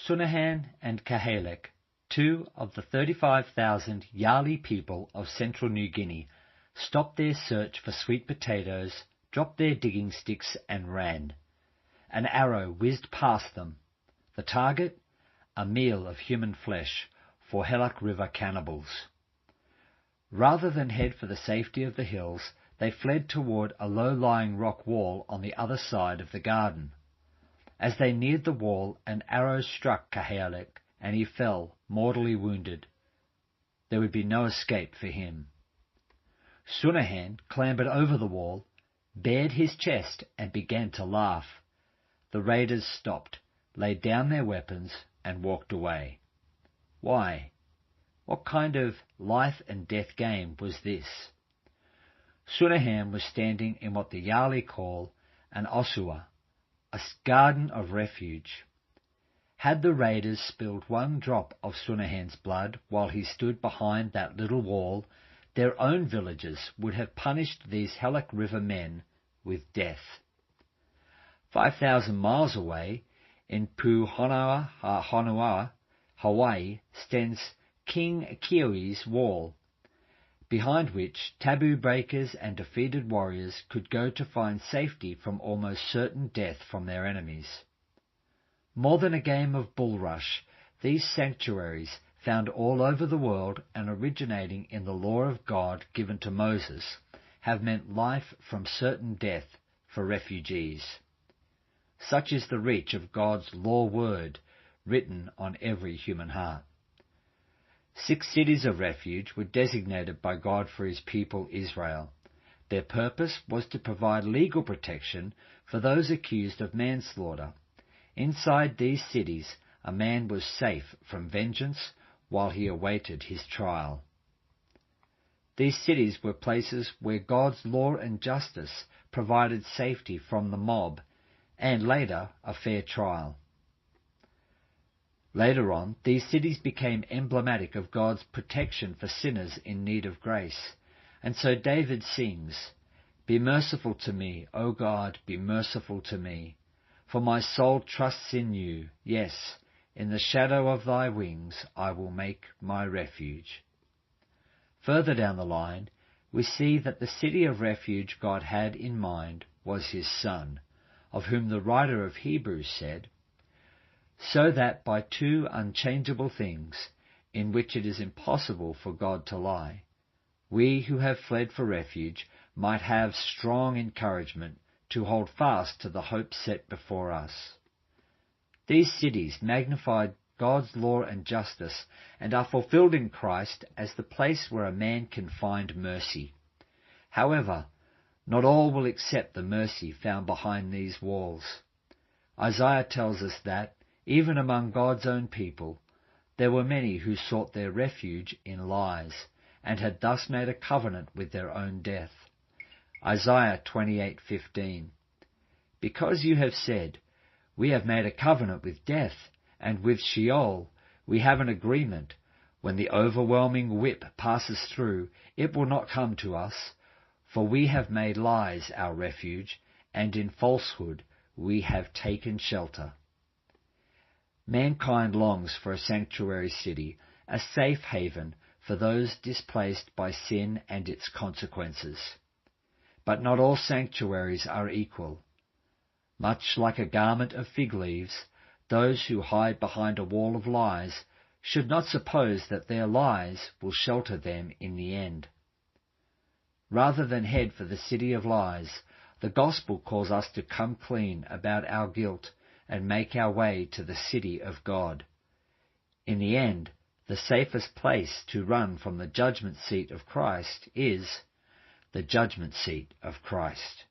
Sunahan and Kahalek, two of the 35,000 Yali people of central New Guinea, stopped their search for sweet potatoes, dropped their digging sticks and ran. An arrow whizzed past them. The target? A meal of human flesh for Helak River cannibals. Rather than head for the safety of the hills, they fled toward a low-lying rock wall on the other side of the garden. As they neared the wall, an arrow struck Kahalek, and he fell, mortally wounded. There would be no escape for him. Sunahan clambered over the wall, bared his chest, and began to laugh. The raiders stopped, laid down their weapons, and walked away. Why? What kind of life-and-death game was this? Sunahan was standing in what the Yali call an osua, a garden of refuge. Had the raiders spilled one drop of Sunahan's blood while he stood behind that little wall, their own villagers would have punished these Helak River men with death. 5,000 miles away, in Honua, Hawaii, stands King Kioi's wall, behind which taboo breakers and defeated warriors could go to find safety from almost certain death from their enemies. More than a game of bull rush, these sanctuaries, found all over the world and originating in the law of God given to Moses, have meant life from certain death for refugees. Such is the reach of God's law word, written on every human heart. 6 cities of refuge were designated by God for his people Israel. Their purpose was to provide legal protection for those accused of manslaughter. Inside these cities, a man was safe from vengeance while he awaited his trial. These cities were places where God's law and justice provided safety from the mob, and later a fair trial. Later on, these cities became emblematic of God's protection for sinners in need of grace, and so David sings, "Be merciful to me, O God, be merciful to me, for my soul trusts in you. Yes, in the shadow of thy wings I will make my refuge." Further down the line, we see that the city of refuge God had in mind was his Son, of whom the writer of Hebrews said, "So that by two unchangeable things, in which it is impossible for God to lie, we who have fled for refuge might have strong encouragement to hold fast to the hope set before us." These cities magnified God's law and justice and are fulfilled in Christ as the place where a man can find mercy. However, not all will accept the mercy found behind these walls. Isaiah tells us that, even among God's own people, there were many who sought their refuge in lies, and had thus made a covenant with their own death. Isaiah 28:15. "Because you have said, 'We have made a covenant with death, and with Sheol we have an agreement. When the overwhelming whip passes through, it will not come to us, for we have made lies our refuge, and in falsehood we have taken shelter.'" Mankind longs for a sanctuary city, a safe haven for those displaced by sin and its consequences. But not all sanctuaries are equal. Much like a garment of fig leaves, those who hide behind a wall of lies should not suppose that their lies will shelter them in the end. Rather than head for the city of lies, the gospel calls us to come clean about our guilt and make our way to the city of God. In the end, the safest place to run from the judgment seat of Christ is the judgment seat of Christ.